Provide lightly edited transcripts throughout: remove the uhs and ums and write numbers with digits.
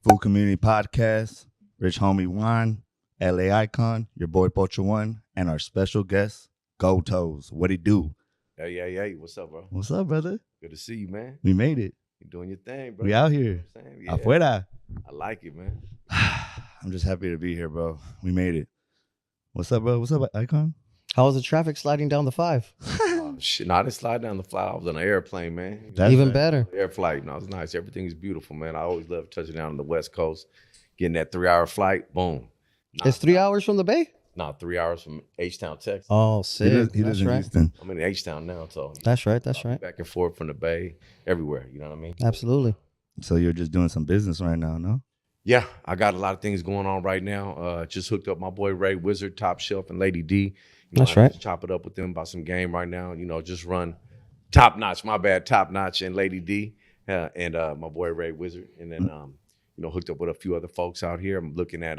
Food Community Podcast, Rich Homie Juan, LA Icon, your boy Pocho One, and our special guest, Goldtoes. What he do? Hey, what's up, bro? What's up, brother? Good to see you, man. We made it. You doing your thing, bro. We out You know here. what I'm saying? Yeah, Afuera. I like it, man. I'm just happy to be here, bro. We made it. What's up, bro? What's up, Icon? How was the traffic sliding down the 5? Shit, no, I didn't slide down the flight. I was on an airplane, man. That's Even right. better. Air flight, no, it's nice. Everything's beautiful, man. I always love touching down on the West Coast, getting that 3-hour flight. Boom. It's 3 hours from the Bay? No, 3 hours from H-Town, Texas. Oh, sick. He lives That's in right. Houston. I'm in H-Town now, so That's right. That's I'll be right. back and forth from the Bay, everywhere. You know what I mean? Absolutely. So you're just doing some business right now, no? Yeah, I got a lot of things going on right now. Just hooked up my boy Ray Wizard, Top Shelf, and Lady D. That's I right. just chop it up with them about some game right now. Just run Top Notch, my bad, Top Notch and Lady D, and my boy Ray Wizard. And then, hooked up with a few other folks out here. I'm looking at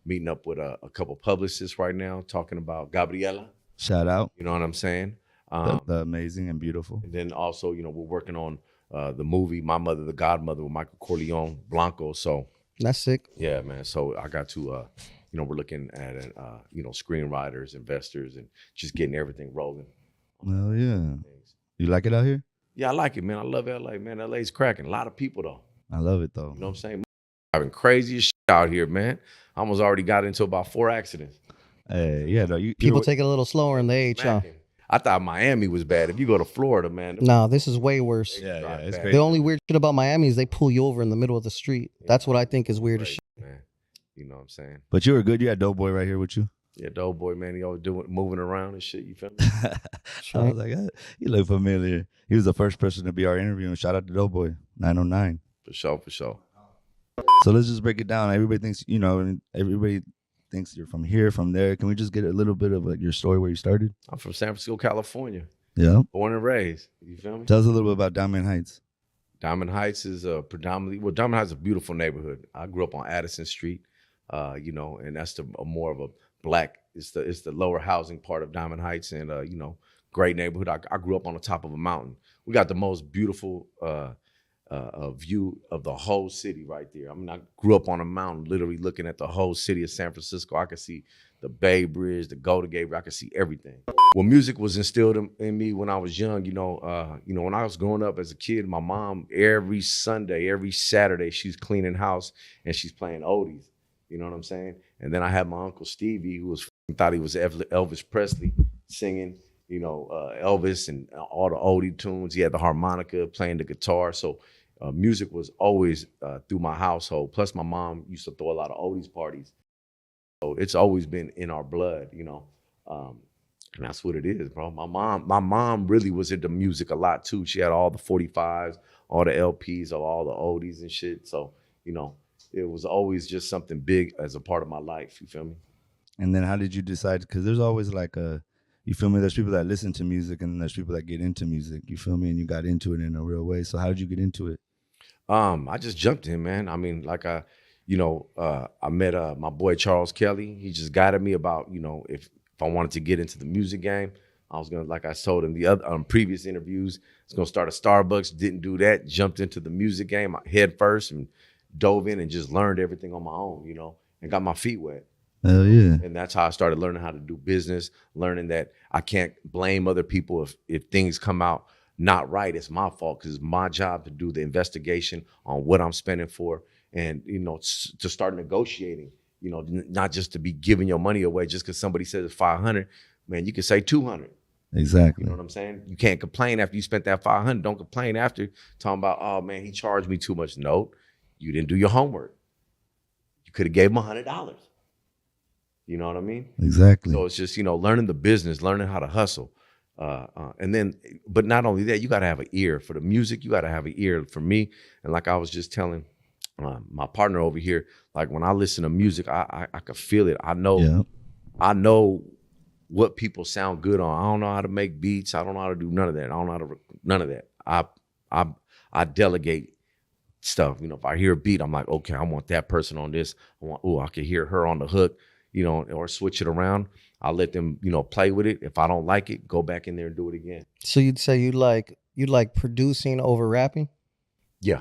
meeting up with a couple publicists right now, talking about Gabriela. Shout out. You know what I'm saying? The amazing and beautiful. And then also, we're working on the movie My Mother, the Godmother with Michael Corleone Blanco. So, That's sick. yeah, man. So I got to, we're looking at, screenwriters, investors, and just getting everything rolling. Well, yeah. You like it out here? Yeah, I like it, man. I love LA, man. LA's cracking. A lot of people, though. I love it, though. You know what I'm saying? Having crazy as shit out here, man. I almost already got into about 4 accidents. Hey, yeah, though. People take it a little slower in the H, huh? Smacking. I thought Miami was bad. If you go to Florida, man. No, this is way worse. Yeah, it's bad. crazy. The only weird shit about Miami is they pull you over in the middle of the street. That's what I think is weird as shit. Man. You know what I'm saying? But you were good. You had Doughboy right here with you. Yeah, the old boy, man, he always moving around and shit. You feel me? I was like, you look familiar. He was the first person to be our interview. And shout out to Doughboy 909. For sure. So let's just break it down. Everybody thinks, everybody thinks you're from here, from there. Can we just get a little bit of your story where you started? I'm from San Francisco, California. Yeah. Born and raised. You feel me? Tell us a little bit about Diamond Heights. Diamond Heights is Diamond Heights is a beautiful neighborhood. I grew up on Addison Street, and that's more of a black. It's the lower housing part of Diamond Heights, and great neighborhood. I grew up on the top of a mountain. We got the most beautiful view of the whole city right there. I mean, I grew up on a mountain, literally looking at the whole city of San Francisco. I could see the Bay Bridge, the Golden Gate Bridge. I could see everything. Well, music was instilled in me when I was young. When I was growing up as a kid, my mom every Sunday, every Saturday, she's cleaning house and she's playing oldies. You know what I'm saying? And then I had my uncle Stevie, who thought he was Elvis Presley, singing, Elvis and all the oldie tunes. He had the harmonica, playing the guitar. So music was always through my household. Plus, my mom used to throw a lot of oldies parties. So it's always been in our blood, and that's what it is, bro. My mom really was into music a lot too. She had all the 45s, all the LPs of all the oldies and shit. So, it was always just something big as a part of my life. You feel me? And then how did you decide? Because there's always you feel me? There's people that listen to music and there's people that get into music. You feel me? And you got into it in a real way. So how did you get into it? I just jumped in, man. I mean, I met my boy Charles Kelly. He just guided me about, if I wanted to get into the music game, I was gonna, like I told him the other previous interviews, I was gonna start a Starbucks. Didn't do that. Jumped into the music game head first and dove in and just learned everything on my own, and got my feet wet. Hell yeah. And that's how I started learning how to do business, learning that I can't blame other people if things come out not right. It's my fault because it's my job to do the investigation on what I'm spending for and, to start negotiating, not just to be giving your money away just because somebody says it's 500. Man, you can say 200. Exactly. You know what I'm saying? You can't complain after you spent that 500. Don't complain after talking about, oh, man, he charged me too much. No, you didn't do your homework. You could have gave him $100. You know what I mean? Exactly. So it's just, learning the business, learning how to hustle. And then, but not only that, you got to have an ear for the music. You got to have an ear for me. And like I was just telling my partner over here, like when I listen to music, I can feel it. I know what people sound good on. I don't know how to make beats. I don't know how to do none of that. I don't know how to, none of that. I delegate stuff. If I hear a beat, I'm like, okay, I want that person on this. I can hear her on the hook, or switch it around. I'll let them, play with it. If I don't like it, go back in there and do it again. So you'd say you like producing over rapping? Yeah,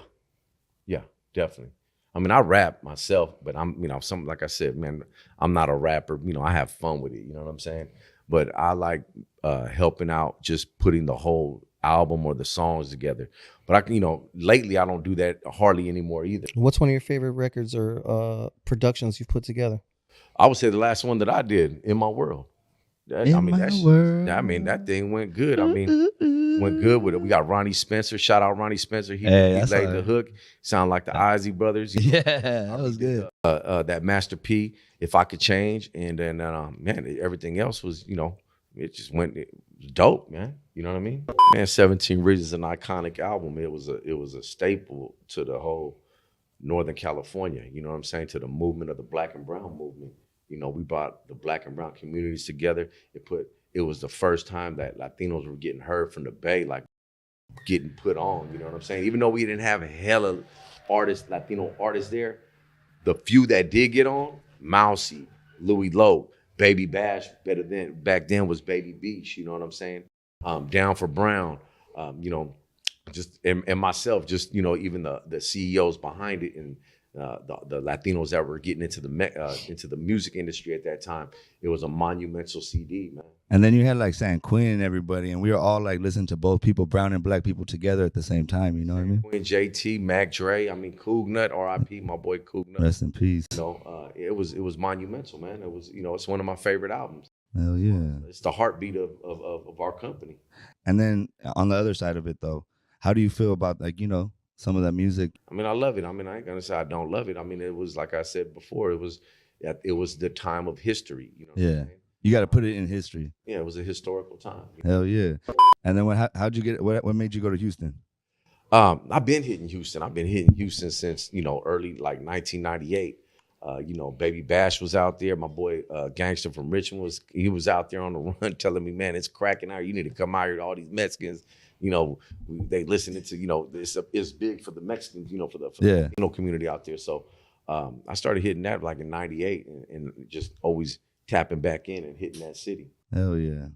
definitely. I mean, I rap myself, but I'm, some, like I said, man, I'm not a rapper. I have fun with it. You know what I'm saying? But I like helping out, just putting the whole album or the songs together. But I can, lately I don't do that hardly anymore either. What's one of your favorite records or productions you've put together? I would say the last one that I did, In My World. That thing went good. Went good with it. We got Ronnie Spencer. Shout out Ronnie Spencer. He laid the hook. Sound like the Ozzy brothers. Yeah, that was good. That Master P, If I Could Change, and then man, everything else was, it just went dope, man. You know what I mean? Man, 17 Reasons is an iconic album. It was a staple to the whole Northern California. You know what I'm saying? To the movement of the Black and Brown movement. We brought the Black and Brown communities together. It was the first time that Latinos were getting heard from the Bay, like getting put on. You know what I'm saying? Even though we didn't have hella Latino artists there, the few that did get on, Mousy, Louis Lowe, Baby Bash, back then was Baby Beach. You know what I'm saying? Down for Brown, just and myself, just even the CEOs behind it and the Latinos that were getting into the music industry at that time. It was a monumental CD, man. And then you had like San Quinn and everybody, and we were all like listening to both people, brown and black people, together at the same time. You know what I mean? Quinn, JT, Mac Dre, Coog Nut, R.I.P. my boy Coog Nut. Rest in peace. It was monumental, man. It was, it's one of my favorite albums. Hell yeah! It's the heartbeat of our company. And then on the other side of it, though, how do you feel about some of that music? I love it. I ain't gonna say I don't love it. It was, like I said before, it was the time of history. You know what I'm saying? You got to put it in history. Yeah, it was a historical time. Hell yeah! And then how'd you get? What made you go to Houston? I've been hitting Houston. I've been hitting Houston since early 1998. Baby Bash was out there. My boy Gangster from Richmond was out there on the run, telling me, man, it's cracking out. You need to come out here. All these Mexicans, they listening to it's big for the Mexicans, for the Latino community out there. So I started hitting that like in '98 and just always tapping back in and hitting that city. Hell yeah.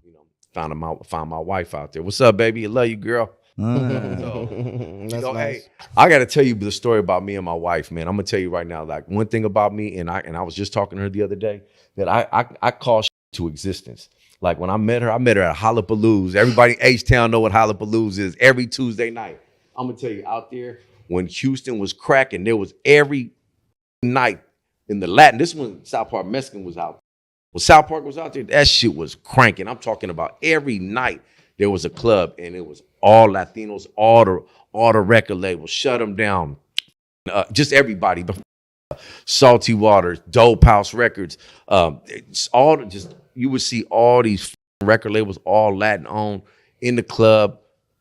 Found my wife out there. What's up, baby? I love you, girl. That's nice. Hey, I got to tell you the story about me and my wife, man. I'm gonna tell you right now, like one thing about me, and I was just talking to her the other day, that I call to existence. Like when I met her at Hollapalooza. Everybody in H-Town know what Hollapalooza is. Every Tuesday night. I'm gonna tell you, out there when Houston was cracking, there was every night in the Latin. This one, South Park Mexican was out. When South Park was out there, that shit was cranking. I'm talking about every night there was a club, and it was all Latinos, all the record labels, shut them down. Just everybody. Salty Waters, Dope House Records, you would see all these record labels, all Latin owned, in the club,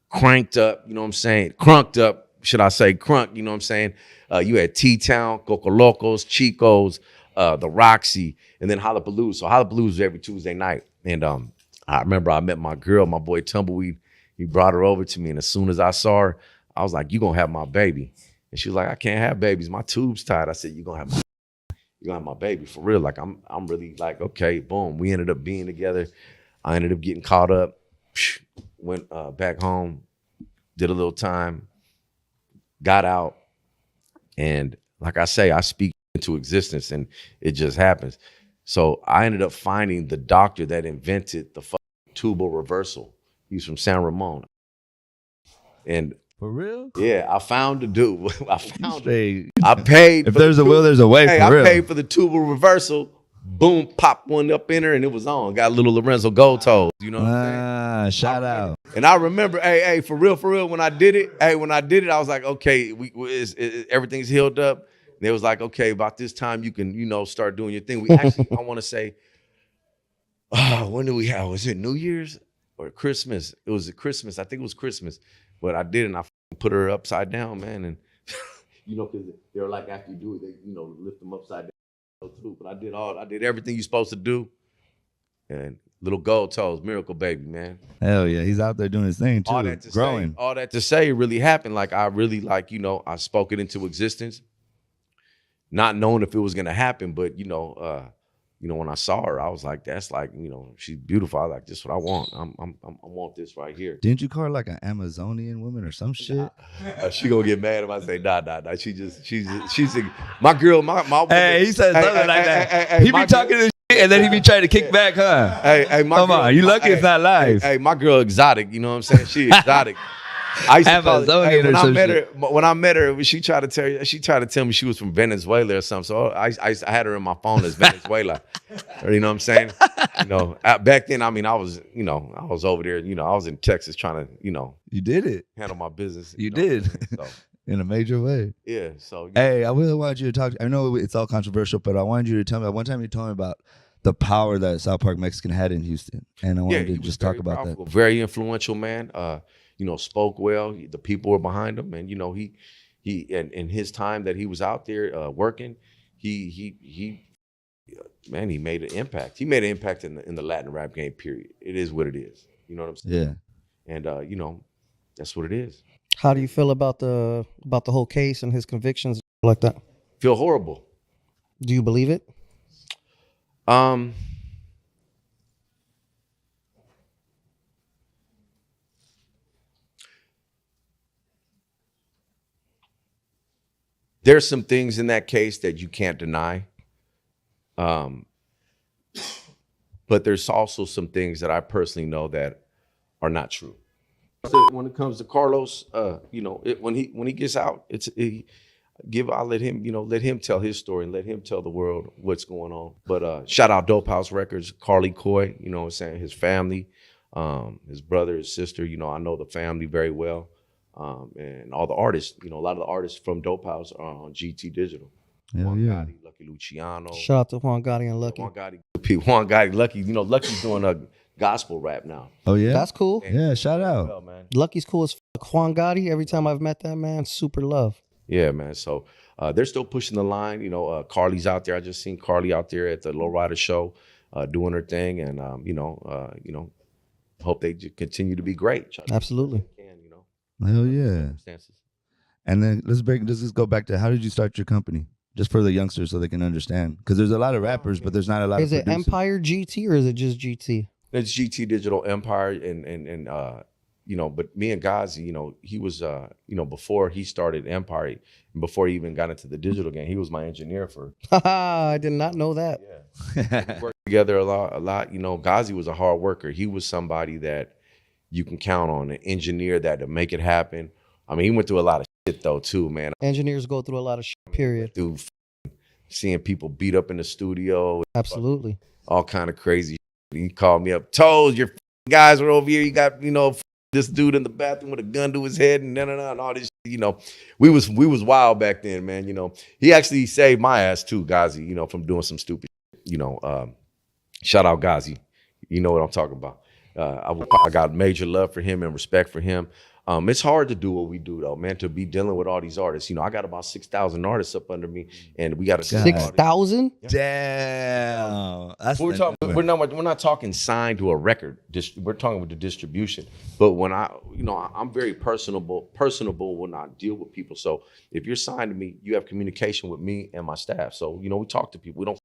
cranked up, you know what I'm saying? Crunked up, should I say crunk, you know what I'm saying? You had T-Town, Coco Locos, Chicos, the Roxy, and then Hollapalooza. So Hollapalooza was every Tuesday night. And I remember I met my girl, my boy Tumbleweed. He brought her over to me, and as soon as I saw her, I was like, "You gonna have my baby?" And she was like, "I can't have babies. My tube's tied." I said, "You gonna have my baby for real?" Like I'm really like, okay, boom. We ended up being together. I ended up getting caught up. Went back home, did a little time, got out, and like I say, I speak into existence, and it just happens. So I ended up finding the doctor that invented the tubal reversal. He's from San Ramon. And for real? Yeah, I found the dude. I paid. If for there's a will, there's a way. Hey, I paid for the tubal reversal. Boom, popped one up in her, and it was on. Got a little Lorenzo Goldtoes. You know what I'm saying? Shout out. And I remember, hey, for real, when I did it, I was like, okay, everything's healed up. They was like, okay, about this time you can, start doing your thing. We actually, I want to say, when do we have? Was it New Year's or Christmas? It was Christmas. I think it was Christmas. But I did, and I put her upside down, man. And because they're like, after you do it, they lift them upside down too. But I did everything you're supposed to do. And little Goldtoes, miracle baby, man. Hell yeah, he's out there doing his thing too. All that to say, it really happened. Like I really I spoke it into existence. Not knowing if it was gonna happen, but you know, when I saw her, I was like, that's like, you know, she's beautiful. I like, this is what I want. I want this right here. Didn't you call her like an Amazonian woman or some shit? She gonna get mad if I say nah. She's my girl, my woman. Hey, he said something like that. He be talking this shit and then he be trying to kick back, huh? Hey, my Come girl, on, you lucky it's not live. Hey, my girl exotic, you know what I'm saying? She exotic. I used to call it, when I met her, she tried to tell me she was from Venezuela or something. So I had her in my phone as Venezuela. You know what I'm saying? You know, back then, I mean, I was over there, you know, I was in Texas trying to, you know, You did it. handle my business. You know did. what I mean? So, In a major way. yeah. So Hey, I really wanted you to talk. I know it's all controversial, but I wanted you to tell me. One time you told me about the power that South Park Mexican had in Houston, and I wanted to just talk about powerful, that. Very influential man. You know, spoke well. The people were behind him, and you know, he and in his time that he was out there working, he made an impact. He made an impact in the Latin rap game. Period. It is what it is. You know what I'm saying? Yeah. And you know, that's what it is. How do you feel about the whole case and his convictions like that? Feel horrible. Do you believe it? There's some things in that case that you can't deny. But there's also some things that I personally know that are not true. So when it comes to Carlos, you know, when he gets out, I'll let him tell his story and let him tell the world what's going on. But shout out Dope House Records, Carly Coy, you know what I'm saying, his family, his brother, his sister, you know, I know the family very well. And all the artists, you know, a lot of the artists from Dope House are on GT Digital. Hell Juan yeah. Gotti, Lucky Luciano. Shout out to Juan Gotti and Lucky. Juan Gotti, Lucky. You know, Lucky's doing a gospel rap now. Oh yeah. That's cool. Yeah. Shout out. Well, man. Lucky's cool as fuck. Juan Gotti, every time I've met that man, super love. Yeah, man. So they're still pushing the line. You know, Carly's out there. I just seen Carly out there at the Lowrider show doing her thing. And, you know, hope they continue to be great. Absolutely. Hell yeah. And then let's just go back to how did you start your company? Just for the youngsters so they can understand. Because there's a lot of rappers, but there's not a lot of producers. Is it Empire GT or is it just GT? It's GT Digital Empire and you know, but me and Ghazi, you know, he was you know, before he started Empire and before he even got into the digital game, he was my engineer for I did not know that. Yeah. We worked together a lot. You know, Ghazi was a hard worker. He was somebody that you can count on, an engineer that to make it happen. I mean, he went through a lot of shit though too, man. Engineers go through a lot of shit, period. Through seeing people beat up in the studio. Absolutely. All kind of crazy shit. He called me up, Toes, your guys were over here. You got, you know, this dude in the bathroom with a gun to his head and and all this shit. You know, we was wild back then, man. You know, he actually saved my ass too, Ghazi, you know, from doing some stupid shit. You know, shout out Ghazi. You know what I'm talking about. I got major love for him and respect for him. It's hard to do what we do though, man, to be dealing with all these artists. You know, I got about 6,000 artists up under me and we got to 6,000? Damn. That's we're not talking signed to a record. We're talking with the distribution. But when I'm very personable when I deal with people. So if you're signed to me, you have communication with me and my staff. So, you know, we talk to people.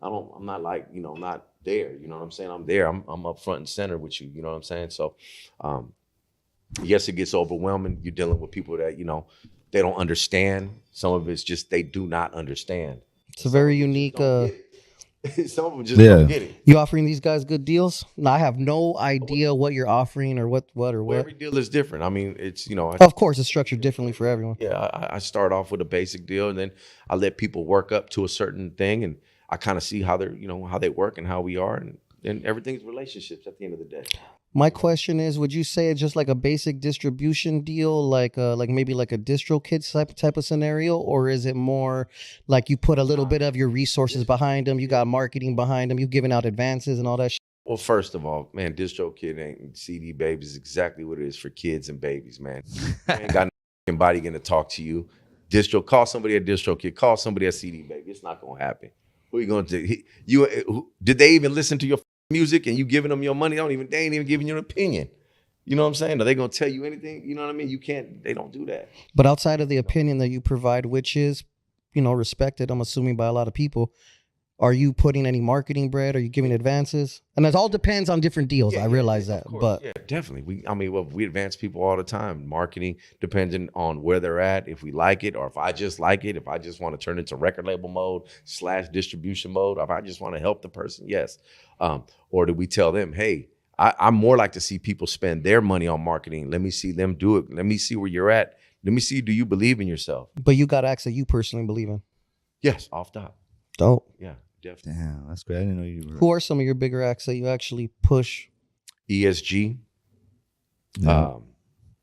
I'm not like, you know, not there. You know what I'm saying? I'm there. I'm up front and center with you. You know what I'm saying? So, yes, it gets overwhelming. You're dealing with people that, you know, they don't understand. Some of it's just they do not understand. It's a very unique. Some of them just don't get it. You offering these guys good deals? No, I have no idea what you're offering or what. Every deal is different. I mean, it's, you know. Of course, it's structured differently for everyone. Yeah, I start off with a basic deal, and then I let people work up to a certain thing, and I kind of see how they're, you know, how they work and how we are, and then everything's relationships at the end of the day. My question is, would you say it's just like a basic distribution deal, like maybe like a DistroKid type of scenario, or is it more like you put a little bit of your resources behind them, you got marketing behind them, you giving out advances and all that shit? Well, first of all, man, DistroKid ain't CD Baby is exactly what it is for kids and babies, man. Ain't got nobody gonna talk to you. Call somebody at DistroKid, call somebody at CD Baby. It's not gonna happen. Who are you going to? Did they even listen to your music and you giving them your money? They ain't even giving you an opinion. You know what I'm saying? Are they going to tell you anything? You know what I mean? They don't do that. But outside of the opinion that you provide, which is, you know, respected, I'm assuming by a lot of people, Are you putting any marketing bread? Are you giving advances? And it all depends on different deals. I realize that, of course. but Yeah, definitely. We advance people all the time. Marketing, depending on where they're at, if we like it, or if I just like it, if I just want to turn into record label mode / distribution mode, if I just want to help the person, yes. Or do we tell them, hey, I'm more like to see people spend their money on marketing. Let me see them do it. Let me see where you're at. Let me see, do you believe in yourself? you got acts that you personally believe in. Yes, off top. Dope. Yeah, definitely. Damn, that's great. I didn't know you were. Who are some of your bigger acts that you actually push? ESG. Yeah,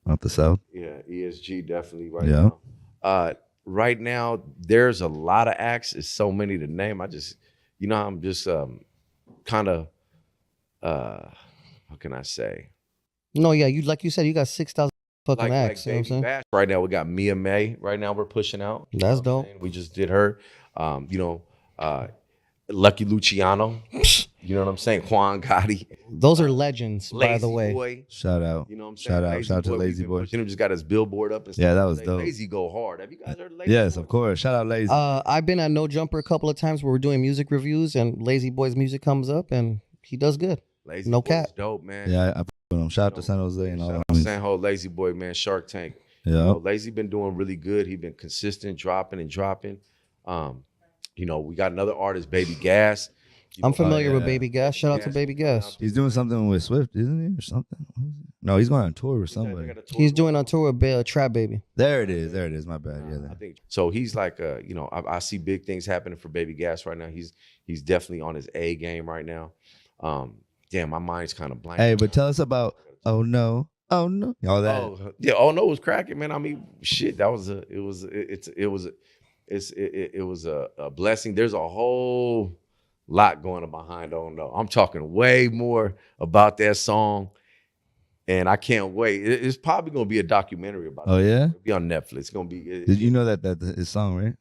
out the south. Yeah, ESG definitely right Yeah. now. Right now, there's a lot of acts. It's so many to name. I'm just kind of how can I say? No, yeah, you like you said, you got 6,000 fucking acts. You know what I'm Baby saying? Bash. Right now, we got Mia May. Right now, we're pushing out. You That's know what I'm dope. saying? We just did her. Lucky Luciano. You know what I'm saying? Juan Gotti. Those are legends, by Lazy the way. Boy. Shout out. You know what I'm saying? Shout out to we've Lazy been Boy. pushing him, just got his billboard up and stuff. Yeah, that was dope. Lazy go hard. Have you guys heard of Lazy Yes, Boy? of course. Shout out Lazy. I've been at No Jumper a couple of times where we're doing music reviews and Lazy Boy's music comes up and he does good. Lazy No Boy's cap. dope, man. Yeah, I put him. Shout out to San Jose and all Shout out that. to San Jose, Lazy Boy, man. Shark Tank. Yeah. You know, Lazy been doing really good. He been consistent, dropping and dropping. You know, we got another artist, Baby Gas. I'm familiar with yeah. Baby Gas. Shout out to Baby Gas. He's doing something with Swift, isn't he, or something? No, he's going on tour with somebody. He's doing on tour with Trap Baby. There it is. There it is. My bad. Yeah. I think so. He's like, you know, I see big things happening for Baby Gas right now. He's definitely on his A game right now. Damn, my mind's kind of blank. Hey, but tell us about Oh No, all that. Oh yeah, Oh No was cracking, man. I mean, shit, that was a blessing. There's a whole lot going on behind Oh No. I'm talking way more about that song, and I can't wait. It's probably gonna be a documentary about it. Oh yeah. It'll be on Netflix. It's gonna be. Did you know that his song, right?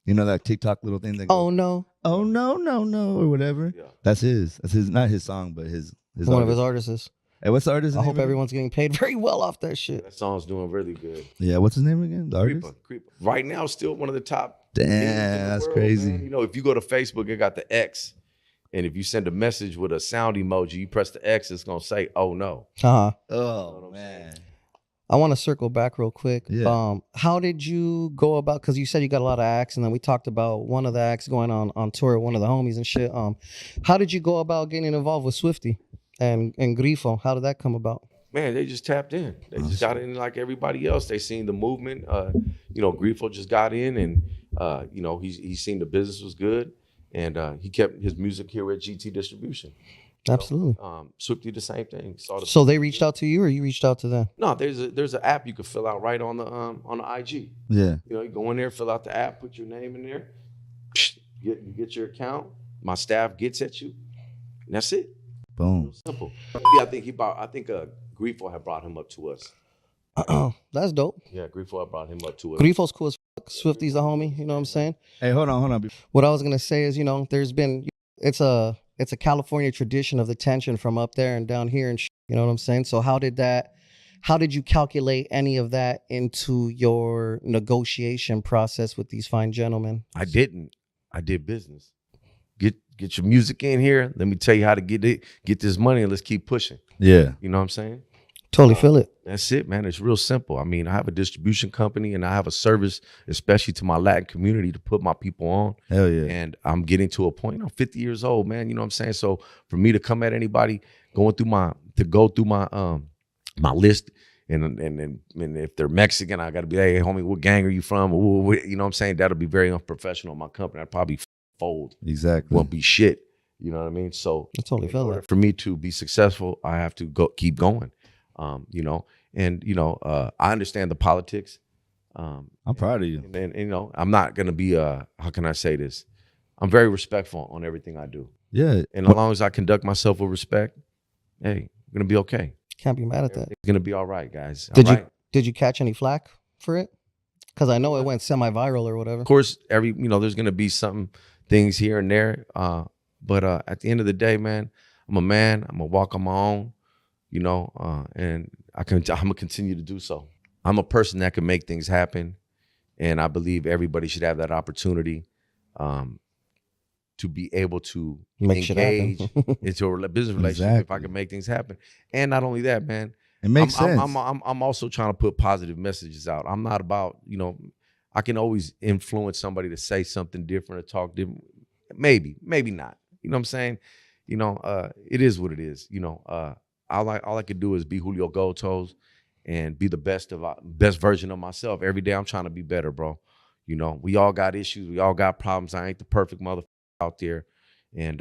You know that TikTok little thing that goes, Oh no. oh no, or whatever. Yeah. That's his. That's his. Not his song, but his. One of his artists. Hey, what's the artist? I hope everyone's getting paid very well off that shit. That song's doing really good. Yeah, what's his name again? The artist? Creeper. Right now, still one of the top. Damn, in the that's world, crazy. Man. You know, if you go to Facebook, it got the X, and if you send a message with a sound emoji, you press the X, it's gonna say "Oh no." Uh-huh. Oh man. I want to circle back real quick. Yeah. How did you go about? Because you said you got a lot of acts, and then we talked about one of the acts going on tour with one of the homies and shit. How did you go about getting involved with Swifty and Grifo? How did that come about? Man, they just tapped in. They just got in like everybody else. They seen the movement. You know, Grifo just got in, and you know, he seen the business was good, and he kept his music here at GT Distribution. Absolutely. Swifty the same thing. So they reached out to you, or you reached out to them? No, there's an app you can fill out right on the IG. Yeah. You know, you go in there, fill out the app, put your name in there, you get your account. My staff gets at you, and that's it. Boom. Real simple. Yeah, I think Grifo had brought him up to us. That's dope. Yeah, Grifo had brought him up to us. Grifo's cool as fuck. Swifty's the homie. You know what I'm saying? Hey, hold on. What I was gonna say is, you know, there's been it's a California tradition of the tension from up there and down here and you know what I'm saying? So how did you calculate any of that into your negotiation process with these fine gentlemen? I didn't. I did business. Get your music in here. Let me tell you how to get this money, and let's keep pushing. Yeah. You know what I'm saying? Totally feel it. That's it, man. It's real simple. I mean, I have a distribution company and I have a service, especially to my Latin community, to put my people on. Hell yeah. And I'm getting to a point. I'm 50 years old, man. You know what I'm saying? So for me to come at anybody go through my my list, and if they're Mexican, I got to be, hey, homie, what gang are you from? You know what I'm saying? That'll be very unprofessional in my company. I'd probably fold. Exactly. Won't be shit. You know what I mean? So I totally feel that. for me to be successful, I have to keep going. You know, and you know, I understand the politics. I'm proud of you. And you know, I'm not gonna be how can I say this? I'm very respectful on everything I do. Yeah. And as long as I conduct myself with respect, hey, I'm gonna be okay. Can't be mad at that. It's gonna be all right, guys. Did you catch any flack for it? Because I know it went semi-viral or whatever. Of course, there's gonna be things here and there. But at the end of the day, man, I'm a man. I'm gonna walk on my own. You know, and I'm gonna continue to do so. I'm a person that can make things happen, and I believe everybody should have that opportunity. to be able to Make shit engage happen. into a business relationship if I Exactly. can make things happen. And not only that, man, It makes sense. I'm also trying to put positive messages out. I'm not about, I can always influence somebody to say something different or talk different. Maybe not. You know what I'm saying? It is what it is. All I could do is be Julio Goldtoes and be the best version of myself. Every day I'm trying to be better, bro. We all got issues. We all got problems. I ain't the perfect motherfucker out there. And,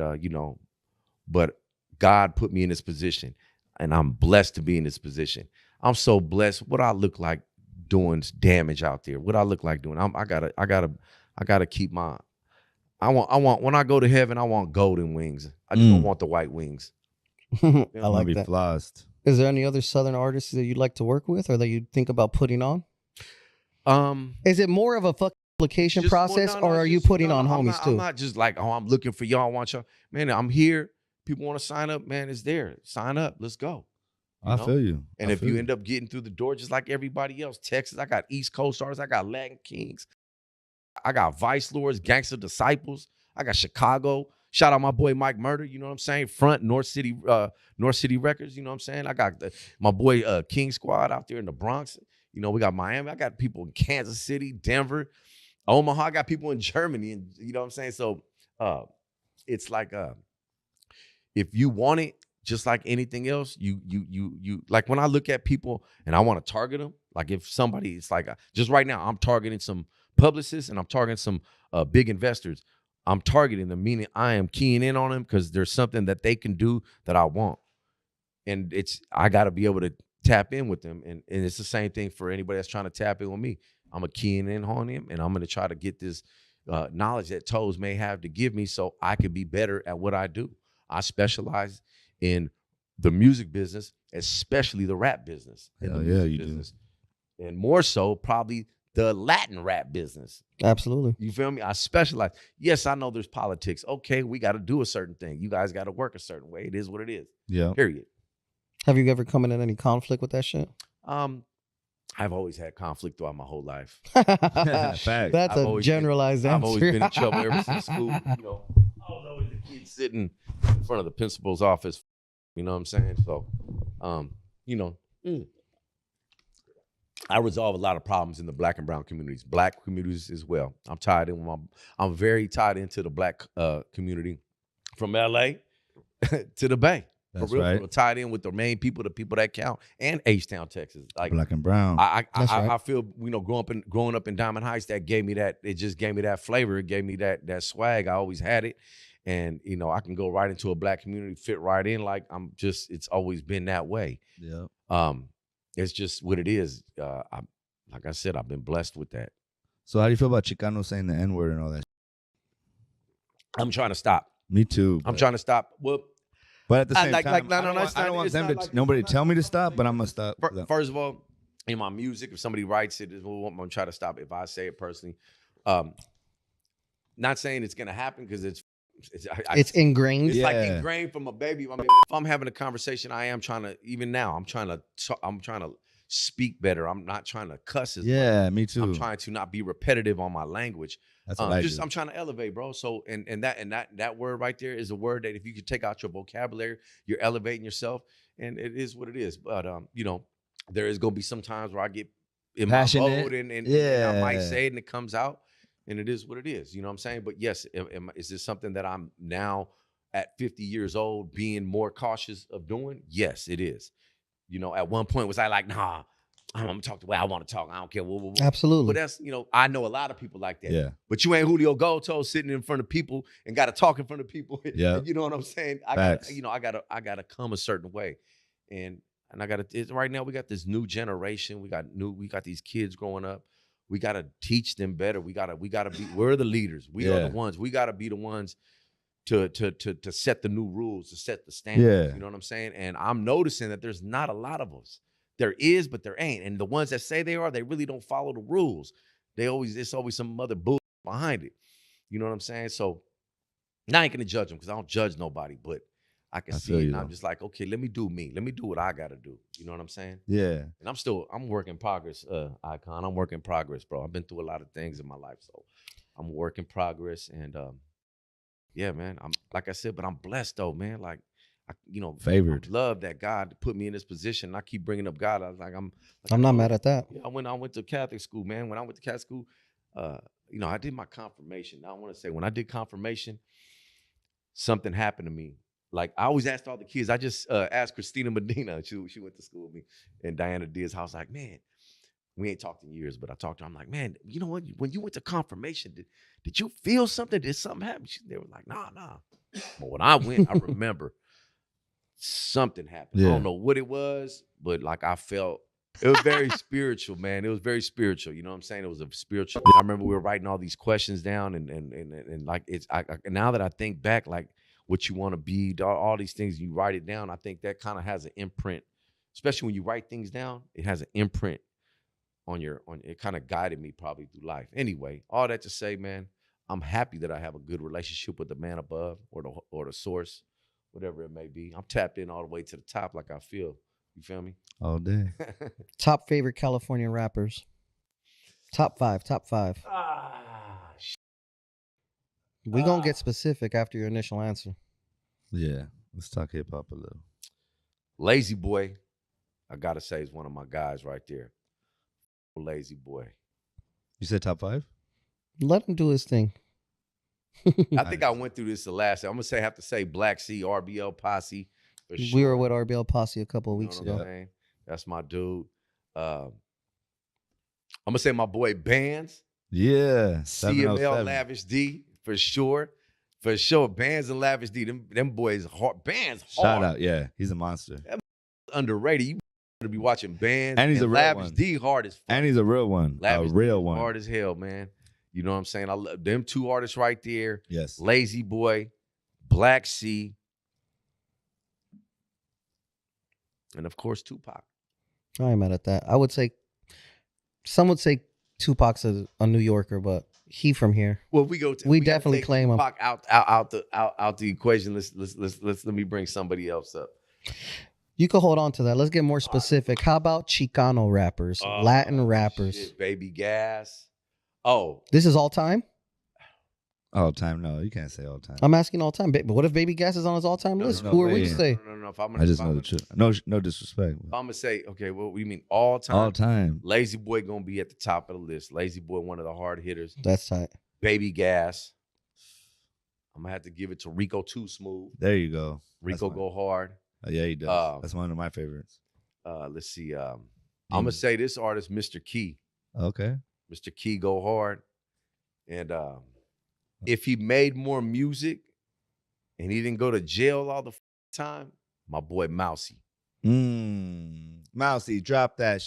but God put me in this position and I'm blessed to be in this position. I'm so blessed. What I look like doing damage out there. What I look like doing. I gotta keep my, I want, when I go to heaven, I want golden wings. I just don't want the white wings. I I like be that. flossed. Is there any other Southern artists that you'd like to work with or that you think about putting on? Is it more of a application process or are you putting on homies too? I'm not just like, oh, I'm looking for y'all. I want y'all. Man, I'm here. People want to sign up. Man, it's there. Sign up. Let's go. I feel you. And if you end up getting through the door, just like everybody else, Texas, I got East Coast artists. I got Latin Kings. I got Vice Lords, Gangster Disciples. I got Chicago. Shout out my boy Mike Murder. You know what I'm saying? Front North City Records. You know what I'm saying? I got my boy King Squad out there in the Bronx. We got Miami. I got people in Kansas City, Denver, Omaha. I got people in Germany, and you know what I'm saying. So it's like if you want it, just like anything else, you like when I look at people and I want to target them. Like if somebody, it's like just right now, I'm targeting some publicists and I'm targeting some big investors. I'm targeting them, meaning I am keying in on them because there's something that they can do that I want. And I got to be able to tap in with them. And it's the same thing for anybody that's trying to tap in with me. I'm a keying in on him and I'm going to try to get this knowledge that Toes may have to give me so I can be better at what I do. I specialize in the music business, especially the rap business. Hell yeah, you do. And more so probably the Latin rap business. Absolutely. You feel me? I specialize. Yes, I know there's politics. Okay, we got to do a certain thing. You guys got to work a certain way. It is what it is. Yeah. Period. Have you ever come in any conflict with that shit? I've always had conflict throughout my whole life. Fact. That's a generalized answer. I've always been in trouble ever since school. I was always the kid sitting in front of the principal's office. You know what I'm saying? So, I resolve a lot of problems in the black and brown communities, black communities as well. I'm very tied into the black community from LA to the Bay. That's for real, right. for real, tied in with the main people, the people that count, and H-Town, Texas. Like Black and brown. I feel, growing up in Diamond Heights, that gave me that. It just gave me that flavor. It gave me that swag. I always had it, and I can go right into a black community, fit right in. Like it's always been that way. Yeah. It's just what it is. Like I said, I've been blessed with that. So how do you feel about Chicano saying the N-word and all that? I'm trying to stop. Me too. I'm trying to stop. Well, but at the same time, no, I don't want them to nobody tell me to stop, but I'm gonna stop. First of all, in my music, if somebody writes it, I'm gonna try to stop it if I say it personally. Not saying it's gonna happen because it's ingrained. It's like ingrained from a baby. I mean, if I'm having a conversation, I am trying to. Even now, I'm trying to speak better. I'm not trying to cuss as much. Me too. I'm trying to not be repetitive on my language. That's what I do. I'm trying to elevate, bro. So and that word right there is a word that if you could take out your vocabulary, you're elevating yourself, and it is what it is. But there is gonna be some times where I get in passionate my mode and I might say it and it comes out, and it is what it is. You know what I'm saying? But yes, is this something that I'm now at 50 years old being more cautious of doing? Yes, it is. At one point was I like, nah, I'm gonna talk the way I want to talk. I don't care. Absolutely. But that's, I know a lot of people like that. Yeah. But you ain't Julio Goldtoes sitting in front of people and got to talk in front of people. Yeah. You know what I'm saying? I gotta come a certain way, and I gotta. Right now we got this new generation. We got these kids growing up. We gotta teach them better. We gotta be. We're the leaders. We are the ones. We gotta be the ones to set the new rules, to set the standards. You know what I'm saying? And I'm noticing that there's not a lot of us. There is, but there ain't. And the ones that say they are, they really don't follow the rules. It's always some other bull behind it. You know what I'm saying? So now I ain't gonna judge them because I don't judge nobody, but I can see it. And I'm just like, okay, let me do me. Let me do what I gotta do. You know what I'm saying? Yeah. And I'm work in progress, Icon. I'm work in progress, bro. I've been through a lot of things in my life. So I'm a work in progress, and yeah, man. I'm like I said, but I'm blessed though, man. Like, Favored. I love that God put me in this position. I keep bringing up God. I was like, I'm not mad at that. Yeah, I went to Catholic school, man. When I went to Catholic school, I did my confirmation. Now I want to say when I did confirmation, something happened to me. Like I always asked all the kids. I just asked Christina Medina. She went to school with me, and Diana Diaz. I was like, man, we ain't talked in years, but I talked to her. I'm like, man, you know what? When you went to confirmation, did you feel something? Did something happen? They were like, nah. But when I went, I remember something happened. Yeah. I don't know what it was, but like I felt it was very spiritual, man. It was very spiritual. You know what I'm saying? It was a spiritual. I remember we were writing all these questions down, and like it's. Now that I think back, like what you want to be, all these things, you write it down. I think that kind of has an imprint, especially when you write things down. It has an imprint on it. Kind of guided me probably through life. Anyway, all that to say, man, I'm happy that I have a good relationship with the man above or the source, whatever it may be. I'm tapped in all the way to the top, like I feel. You feel me? All day. Top favorite California rappers. Top five. We gonna get specific after your initial answer. Yeah. Let's talk hip hop a little. Lazy Boy, I gotta say, is one of my guys right there. Lazy Boy. You said top 5? Let him do his thing. I think I went through this the last. I'm gonna have to say Black Sea, RBL Posse. For sure. We were with RBL Posse a couple of weeks ago. That's my dude. I'm gonna say my boy Bands. Yeah. CML Lavish D for sure. For sure. Bands and Lavish D. Them boys hard. Bands hard. Shout out. Yeah. He's a monster. Underrated. You better be watching Bands. And he's a real Lavish one. D hard as fuck. And he's a real one. Lavish a real one. Hard as hell, man. You know what I'm saying? I love them two artists right there. Yes. Lazy Boy, Black Sea, and of course Tupac. I ain't mad at that. I would say, some would say Tupac's a New Yorker, but he from here. Well, we definitely claim him. Tupac out the equation. Let me bring somebody else up. You can hold on to that. Let's get more specific. How about Chicano rappers, Latin rappers? Shit, Baby Gas. Oh, this is all time? All time? No, you can't say all time. I'm asking all time. But what if Baby Gas is on his all time list? no, Who are no, we to say? No. I just know the truth. No disrespect. I'm gonna say, okay, well, you mean all time? All time. Lazy Boy gonna be at the top of the list. Lazy Boy, one of the hard hitters. That's tight. Baby Gas. I'm gonna have to give it to Rico Too Smooth. There you go. Rico go hard. Yeah, he does. That's one of my favorites. Let's see. I'm gonna say this artist, Mr. Key. Okay. Mr. Key go hard. And if he made more music and he didn't go to jail all the time, my boy Mousy. Mousy, drop that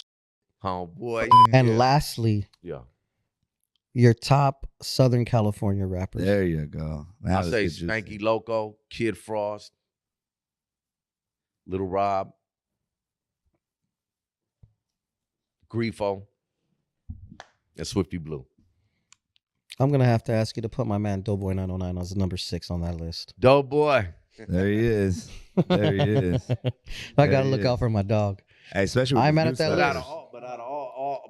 Homeboy. And lastly, your top Southern California rappers. There you go. I say Spanky Loco, Kid Frost, Little Rob, Grifo, and Swifty Blue. I'm going to have to ask you to put my man Doughboy 909 as number 6 on that list. Doughboy. There he is. There he is. I got to look out for my dog. Hey, especially I'm at that list.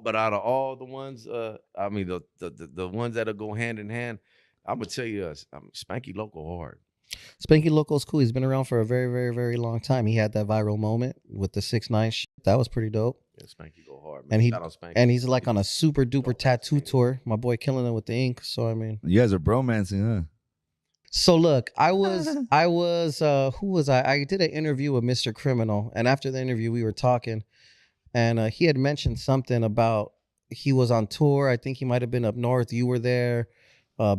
But out of all the ones, I mean the ones that'll go hand in hand, I'm gonna tell you, Spanky Loco hard. Spanky Loco's cool. He's been around for a very, very, very long time. He had that viral moment with the 6ix9ine shit. That was pretty dope. Yeah, Spanky go hard, man. And he's like on a super duper tattoo tour. My boy killing it with the ink. So I mean, you guys are bromancing, huh? So look, I was who was I? I did an interview with Mr. Criminal, and after the interview, we were talking, and he had mentioned something about he was on tour. I think he might have been up north. You were there.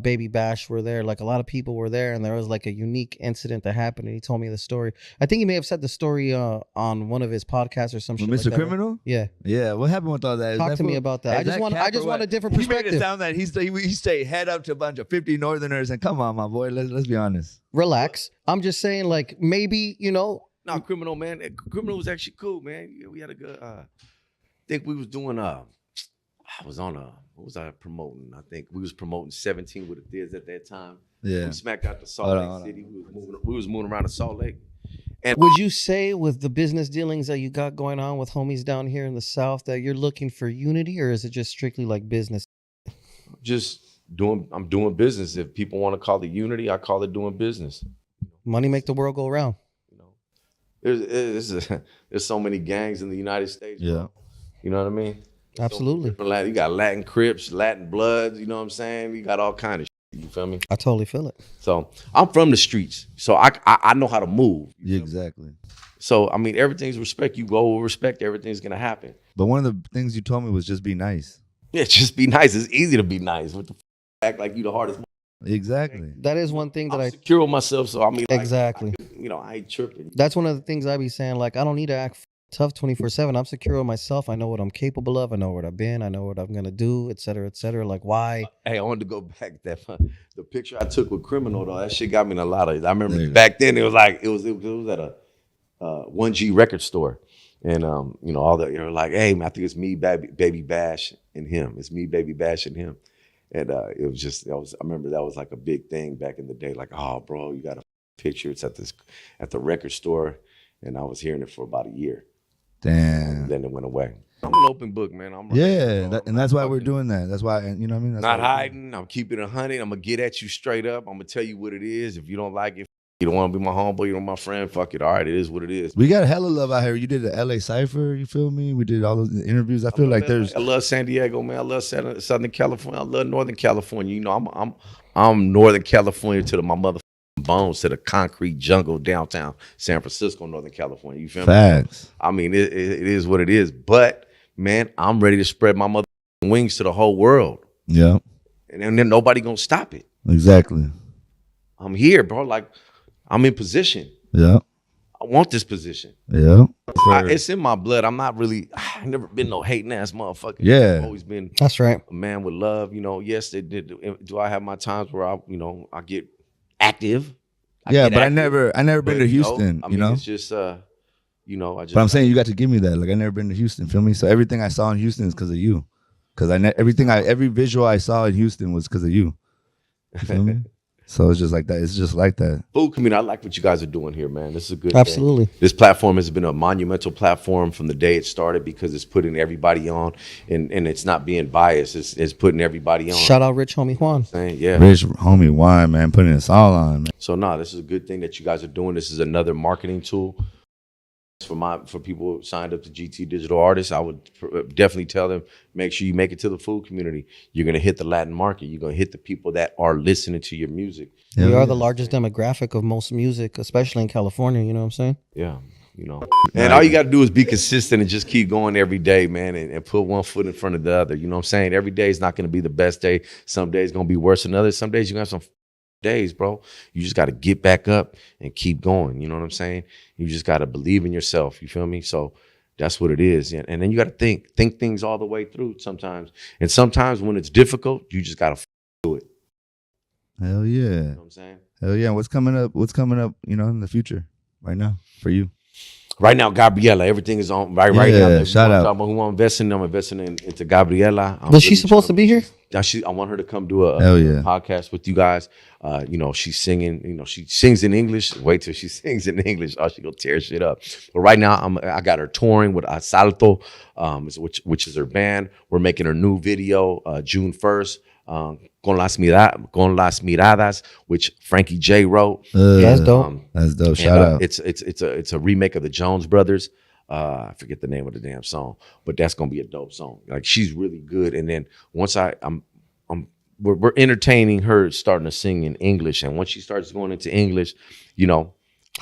Baby Bash were there. Like a lot of people were there, and there was like a unique incident that happened. And he told me the story. I think he may have said the story on one of his podcasts or some shit. Mr. Like Criminal? Yeah. Yeah. What happened with all that? Talk to me about that. I just want a different perspective. He made it sound that he stayed head up to a bunch of 50 Northerners, and come on, my boy, let's be honest. Relax. I'm just saying, like maybe No, Criminal, man. Criminal was actually cool, man. We had a good. I think we was doing I was on what was I promoting? I think we was promoting 17 with the Thiz at that time. Yeah. We smacked out the Salt Lake City. We was moving around the Salt Lake. And would you say with the business dealings that you got going on with homies down here in the South that you're looking for unity, or is it just strictly like business? Just I'm doing business. If people want to call it unity, I call it doing business. Money make the world go round. You know, there's so many gangs in the United States. Yeah. Bro. You know what I mean? Absolutely. You got Latin Crips, Latin Bloods. You know what I'm saying? You got all kind of shit. You feel me? I totally feel it. So I'm from the streets, so I know how to move. Yeah, exactly. So I mean, everything's respect. You go with respect, everything's gonna happen. But one of the things you told me was just be nice. Yeah, just be nice. It's easy to be nice. What the act like you the hardest. Exactly. That is one thing that I'm secure with myself, so I mean, like, exactly. I ain't tripping. That's one of the things I be saying. Like, I don't need to act tough 24/7. I'm secure with myself. I know what I'm capable of. I know what I've been. I know what I'm gonna do, et cetera, et cetera. Like, why? Hey, I wanted to go back that the picture I took with Criminal though. That shit got me in a lot of. I remember back then it was like it was at a 1G record store, and all that you're like, hey man, I think it's me, Baby Bash, and him. It's me, Baby Bash, and him. And it was just I remember that was like a big thing back in the day. Like, oh bro, you got a picture. It's at the record store, and I was hearing it for about a year. Damn. And then it went away. I'm an open book, man. And that's why we're doing that. That's why, you know what I mean? That's not hiding. I'm keeping it 100. I'm gonna get at you straight up. I'm gonna tell you what it is. If you don't like it, you don't want to be my homeboy, you don't my friend, fuck it. All right, it is what it is. We got hella love out here. You did the LA Cypher, you feel me? We did all those interviews. I feel like I love San Diego, man. I love Southern California. I love Northern California. You know, I'm Northern California to my motherfucking bones, to the concrete jungle downtown San Francisco, Northern California. You feel me? Facts. I mean, it is what it is. But man, I'm ready to spread my motherfucking wings to the whole world. Yeah. And then nobody gonna stop it. Exactly. I'm here, bro. Like, I'm in position. Yeah. I want this position. Yeah. It's in my blood. I've never been no hating ass motherfucker. Yeah. I've always been That's right. a man with love. You know, yes, do I have my times where I get active? But I never been to Houston, you know? It's just I just. But I'm saying you got to give me that. Like, I never been to Houston, feel me? So everything I saw in Houston is because of you. Because every visual I saw in Houston was because of you. You feel me? So it's just like that. It's just like that. Food community, I like what you guys are doing here, man. This is a good Absolutely. thing. This platform has been a monumental platform from the day it started because it's putting everybody on, and it's not being biased. It's putting everybody on. Shout out Rich Homie Juan. Yeah. Rich Homie Juan, man, putting us all on, man. So this is a good thing that you guys are doing. This is another marketing tool for people who signed up to GT Digital Artists. I would definitely tell them, make sure you make it to the food community. You're going to hit the Latin market. You're going to hit the people that are listening to your music. We are the largest demographic of most music, especially in California. You know what I'm saying? Yeah. And all you got to do is be consistent and just keep going every day, man, and put one foot in front of the other. You know what I'm saying? Every day is not going to be the best day. Some days going to be worse than others. Some days you're going to have some days, bro. You just got to get back up and keep going. You know what I'm saying? You just got to believe in yourself. You feel me? So that's what it is. And then you got to think things all the way through sometimes. And sometimes when it's difficult, you just got to do it. Hell yeah. You know what I'm saying? Hell yeah. What's coming up, in the future right now for you? Right now, Gabriella, everything is on right now. Shout out. Who I'm investing into Gabriella. Was she supposed to be here? I want her to come do a podcast with you guys. She's singing. She sings in English. Wait till she sings in English. Oh, she gonna tear shit up. But right now, I got her touring with Asalto, which is her band. We're making her new video June 1st. Con las miradas, which Frankie J wrote. That's dope. That's dope. Shout out. It's a remake of the Jones Brothers. I forget the name of the damn song, but that's gonna be a dope song. Like, she's really good. And then once we're entertaining her starting to sing in English, and once she starts going into English, How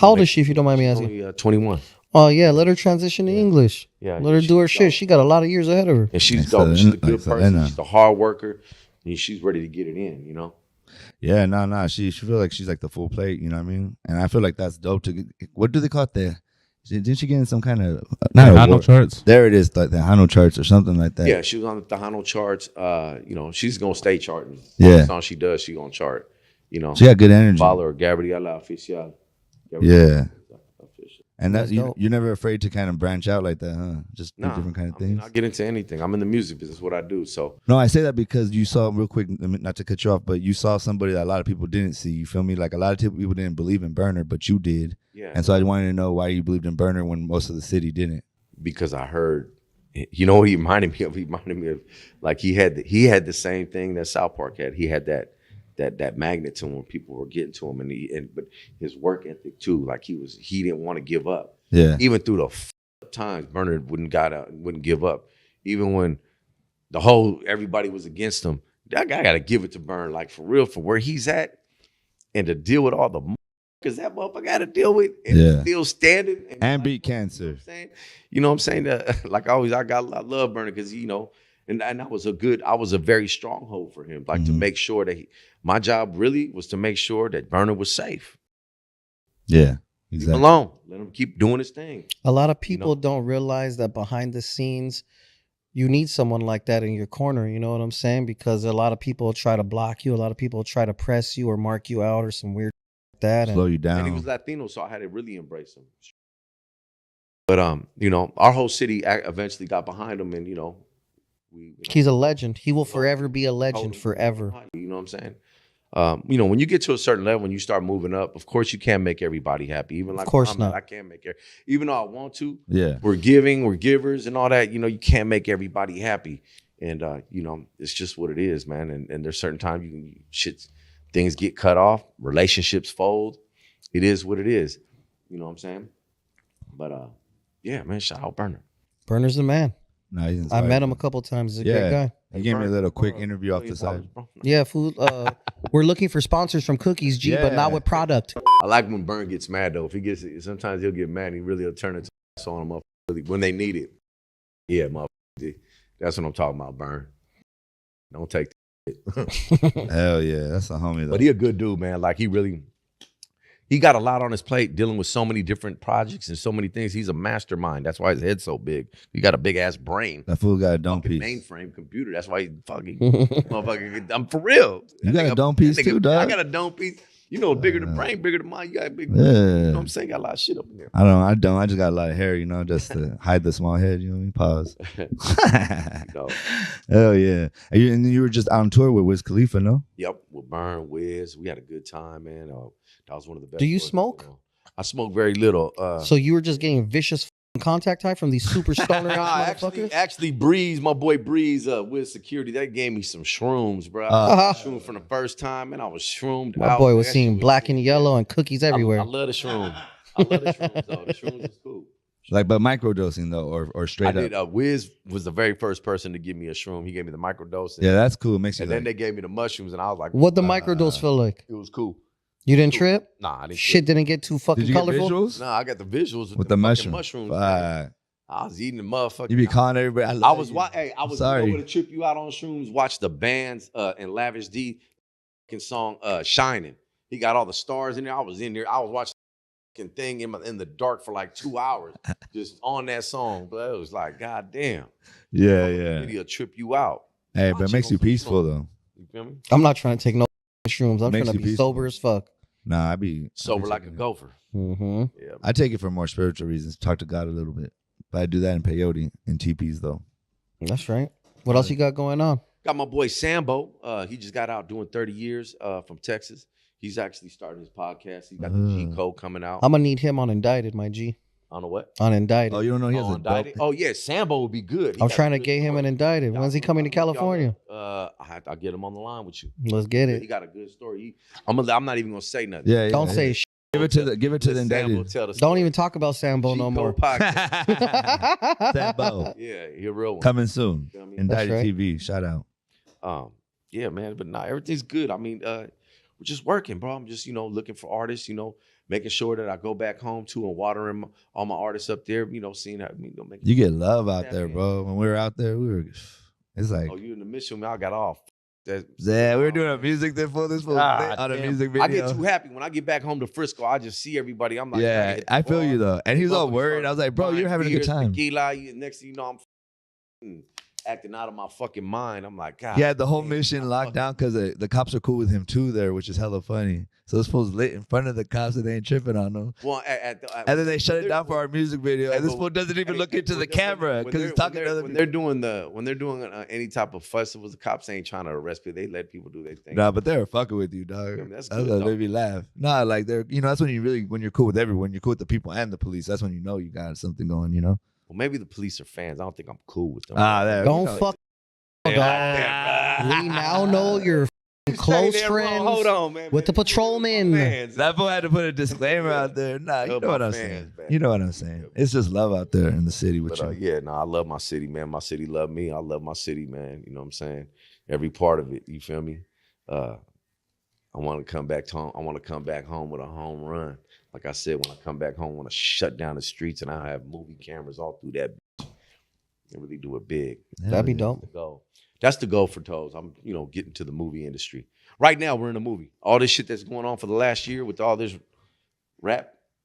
old is she, if you don't mind me asking? Only 21. Oh yeah, let her transition to English. Yeah, let her do her shit. She got a lot of years ahead of her. And she's dope. She's a good person. She's a hard worker. And she's ready to get it in, Yeah, no. She feel like she's like the full plate, you know what I mean? And I feel like that's dope to get. What do they call it there? Didn't she get in some kind of Hano charts? There it is, like the Hano charts or something like that. Yeah, she was on the Hano charts. She's gonna stay charting. Yeah, the song she does, she gonna chart. She got good energy. Follow her, Gabriela Oficial. Yeah. And that's you're never afraid to kind of branch out like that, huh? Just do different kind of things. I get into anything. I'm in the music business. What I do. So no, I say that because you saw real quick. Not to cut you off, but you saw somebody that a lot of people didn't see. You feel me? Like, a lot of people didn't believe in Burner, but you did. Yeah. And so I wanted to know why you believed in Burner when most of the city didn't. Because I heard You know what he reminded me of? He reminded me of like he had the same thing that South Park had. He had that magnet to him when people were getting to him, but his work ethic too. Like he didn't want to give up. Yeah. Even through the times, Bernard wouldn't give up. Even when everybody was against him, that guy got to give it to Bern. Like for real, for where he's at, and to deal with all the because that motherfucker got to deal with and still standing and beat cancer. You know what I'm saying? Like I love Bernard because and I was a very stronghold for him. Like to make sure that my job really was to make sure that Bernard was safe. Yeah, exactly. Leave him alone. Let him keep doing his thing. A lot of people don't realize that behind the scenes, you need someone like that in your corner. You know what I'm saying? Because a lot of people try to block you. A lot of people try to press you or mark you out or some weird that slow you down. And he was Latino, so I had to really embrace him. But our whole city eventually got behind him, and he's a legend. He will forever be a legend, forever. You know what I'm saying? When you get to a certain level and you start moving up, of course you can't make everybody happy. Even like of course not. I can't make it, even though I want to. Yeah, we're givers and all that. You can't make everybody happy, and it's just what it is, man. And there's certain times things get cut off, relationships fold. It is what it is. You know what I'm saying? But yeah, man, shout out Bernard. Bernard's the man. No, he's I met him a couple times. He's a great guy. He gave me a little quick interview off the side. Yeah, food. We're looking for sponsors from Cookies G, but not with product. I like when Bern gets mad though. Sometimes he'll get mad. And he really will turn it on him up when they need it. Yeah, motherfucker. That's what I'm talking about, Bern. Don't take that. Hell yeah, that's a homie though. But he a good dude, man. Like he got a lot on his plate dealing with so many different projects and so many things. He's a mastermind. That's why his head's so big. He got a big ass brain. That fool got a dome piece. Mainframe computer. That's why he fucking motherfucker. I'm for real. You got a dome piece too, dog. I got a dome piece. Bigger the brain, bigger the mind. You got a big brain. You know what I'm saying? Got a lot of shit up in there. I don't. I just got a lot of hair, just to hide the small head. You know what I mean? Pause. Hell yeah. And you were just out on tour with Wiz Khalifa, no? Yep, with Bern, Wiz. We had a good time, man. That was one of the best. Do you smoke? I smoke very little. So you were just getting vicious contact high from these super stoner motherfuckers? Actually, Breeze, my boy Breeze, with security, that gave me some shrooms, bro. Shrooms from the first time, and I was shroomed out. My boy was seeing black and yellow and cookies everywhere. I love the shrooms. I love the shrooms, though. The shrooms is cool. But microdosing though, or straight up. Wiz was the very first person to give me a shroom. He gave me the microdosing. Yeah, that's cool. It makes you. And then they gave me the mushrooms, and I was like, "What the microdose feel like?" It was cool. You didn't trip? Nah, I didn't. Shit didn't get too fucking Did you colorful. Get visuals? Nah, I got the visuals with the mushrooms. I was eating the motherfucker. You be calling everybody. I was sorry. To trip you out on shrooms. Watch the bands and Lavish D song "Shining." He got all the stars in there. I was in there. I was watching the thing in the dark for like 2 hours, just on that song. But it was like, God damn. Yeah. It'll trip you out. Hey, but it makes you peaceful though. You feel me? I'm not trying to take no shrooms. I'm trying to be sober as fuck. Nah, I be sober like a gopher. Mm-hmm. Yeah, I take it for more spiritual reasons. Talk to God a little bit. But I do that in peyote and teepees though. That's right. What else you got going on? Got my boy Sambo. He just got out doing 30 years from Texas. He's actually starting his podcast. He got the G Code coming out. I'm gonna need him on Indicted, my G. On a what? On Indicted. Oh, you don't know he has Indicted? Oh yeah, Sambo would be good. I'm trying to get him an Indicted. When's he coming to California? I'll get him on the line with you. Let's get it. He got a good story. I'm not even gonna say nothing. Yeah. Don't say shit. Give it to the Indicted. Don't even talk about Sambo no more. Sambo. Yeah, you're a real one. Coming soon. You know what I mean? Indicted right. TV. Shout out. Yeah, man. But nah, everything's good. I mean, we're just working, bro. I'm just, looking for artists, making sure that I go back home too and watering all my artists up there, seeing how, making you get love out there, bro. When we were out there, it's like. Oh, you in the mission, man. I got off. Yeah, we were doing a music thing for this on a music video. I get too happy when I get back home to Frisco. I just see everybody. I'm like, yeah, I feel you though. And he was all worried. I was like, bro, you're having a good time. Tequila. Next thing you know, I'm acting out of my fucking mind. I'm like, God. He had the whole mission locked down because the cops are cool with him too there, which is hella funny. So this fool's lit in front of the cops and they ain't tripping on them. Well, and then they shut it down for our music video. And this fool doesn't even look into the camera because he's talking to other people. When they're doing any type of festivals, the cops ain't trying to arrest people. They let people do their thing. Nah, but they're fucking with you, dog. I mean, that's good, what made me laugh. Nah, like they're, that's when you're cool with everyone. You're cool with the people and the police. That's when you know you got something going, Well, maybe the police are fans. I don't think I'm cool with them. There, Don't you know. fuck. Hey, dog. We now know you're You close say that wrong. friends Hold on, man. with the patrolman. Fans. That boy had to put a disclaimer Yeah. out there. Nah, you Love know my what I'm fans, saying. man. You know what I'm saying. It's just love out there in the city with But you. yeah, no, I love my city, man. My city love me. I love my city, man. You know what I'm saying? Every part of it. You feel me? I want to come back home. I want to come back home with a home run. Like I said, when I come back home, I want to shut down the streets, and I have movie cameras all through that bitch and really do it big. That'd be dope. The goal. That's the goal for Toes. I'm, getting to the movie industry. Right now, we're in a movie. All this shit that's going on for the last year with all this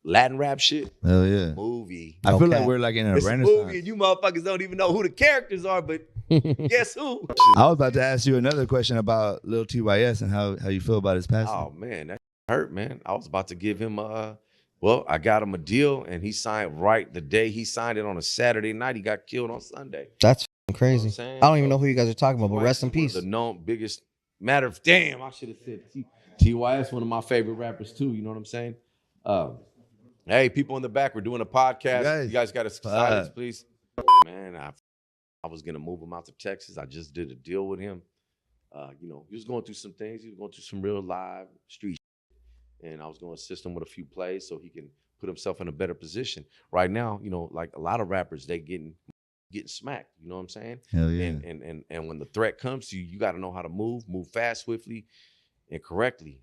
Latin rap shit. Hell yeah. Movie. I feel like Okay. we're like in a It's a renaissance. movie, and you motherfuckers don't even know who the characters are, but guess who? I was about to ask you another question about Lil TYS and how you feel about his passing. Oh man, that hurt, man. I was about to give him I got him a deal, and he signed right the day he signed it on a Saturday night. He got killed on Sunday. That's crazy. You know what I'm saying? I don't even know who you guys are talking about, but rest in peace. The known biggest matter of damn, I should have said TYS, one of my favorite rappers too. You know what I'm saying? Hey, people in the back, we're doing a podcast. You guys got to silence, please. Man, I was gonna move him out to Texas. I just did a deal with him. He was going through some things. He was going through some real live street shit. And I was going to assist him with a few plays so he can put himself in a better position. Right now, like a lot of rappers, they getting smacked. You know what I'm saying? Hell yeah. And when the threat comes to you, you got to know how to move fast, swiftly, and correctly.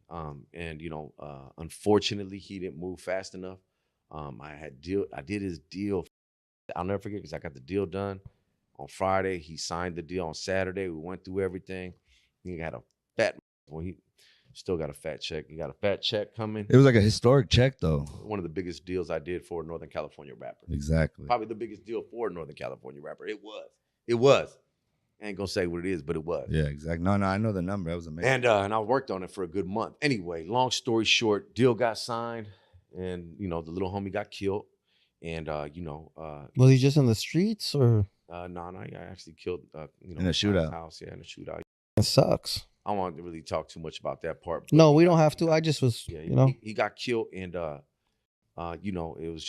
Unfortunately, he didn't move fast enough. I did his deal. I'll never forget because I got the deal done on Friday. He signed the deal on Saturday. We went through everything. He got a fat. Well, he still got a fat check. He got a fat check coming. It was like a historic check, though. One of the biggest deals I did for a Northern California rapper. Exactly. Probably the biggest deal for a Northern California rapper. It was. I ain't gonna say what it is, but it was. Yeah, exactly. No, I know the number. That was amazing. And I worked on it for a good month. Anyway, long story short, deal got signed, and the little homie got killed. And Was he just in the streets or? No, I actually killed in a shootout. House, yeah, in a shootout. It sucks. I don't want to really talk too much about that part. No, we don't have to. I just was, he got killed, and it was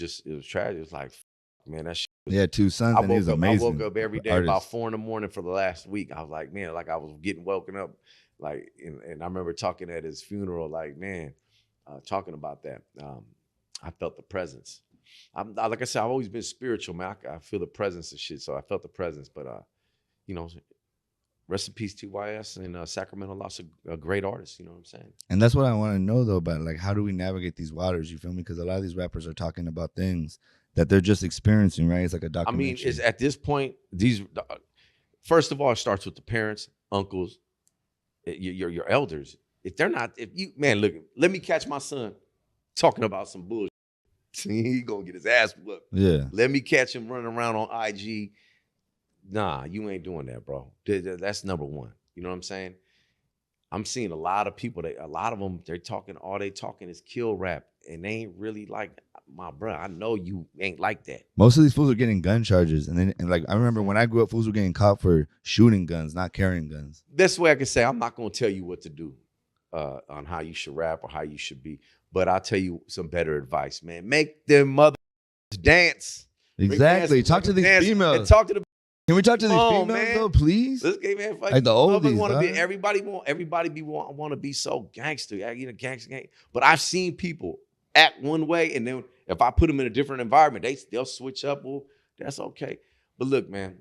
tragic. It was like, man, that shit. He had two sons, and he was amazing. I woke up every day about 4 a.m. for the last week. I was like, man, like I was getting woken up, like, and I remember talking at his funeral, like, man, talking about that. I felt the presence. Like I said, I've always been spiritual, man. I feel the presence of shit, so I felt the presence. But rest in peace, TYS, and Sacramento lost a great artist. You know what I'm saying? And that's what I want to know, though, about like how do we navigate these waters? You feel me? Because a lot of these rappers are talking about things that they're just experiencing, right? It's like a documentary. I mean, it's at this point, first of all, it starts with the parents, uncles, your elders. Look, let me catch my son talking about some bullshit. He gonna get his ass whooped. Yeah. Let me catch him running around on IG. Nah, you ain't doing that, bro. That's number one. You know what I'm saying? I'm seeing a lot of people, a lot of them, all they talking is kill rap. And they ain't really like, my bro, I know you ain't like that. Most of these fools are getting gun charges. And I remember when I grew up, fools were getting caught for shooting guns, not carrying guns. That's the way I can say, I'm not going to tell you what to do on how you should rap or how you should be. But I'll tell you some better advice, man. Make them mothers dance. Exactly. Talk to these females. And talk to the. Can we talk to these females, man. though, please? Let's get, man. Like the oldies, everybody want to be so gangster. Gangster gang. But I've seen people act one way, and then if I put them in a different environment, they'll switch up. Well, that's okay. But look, man,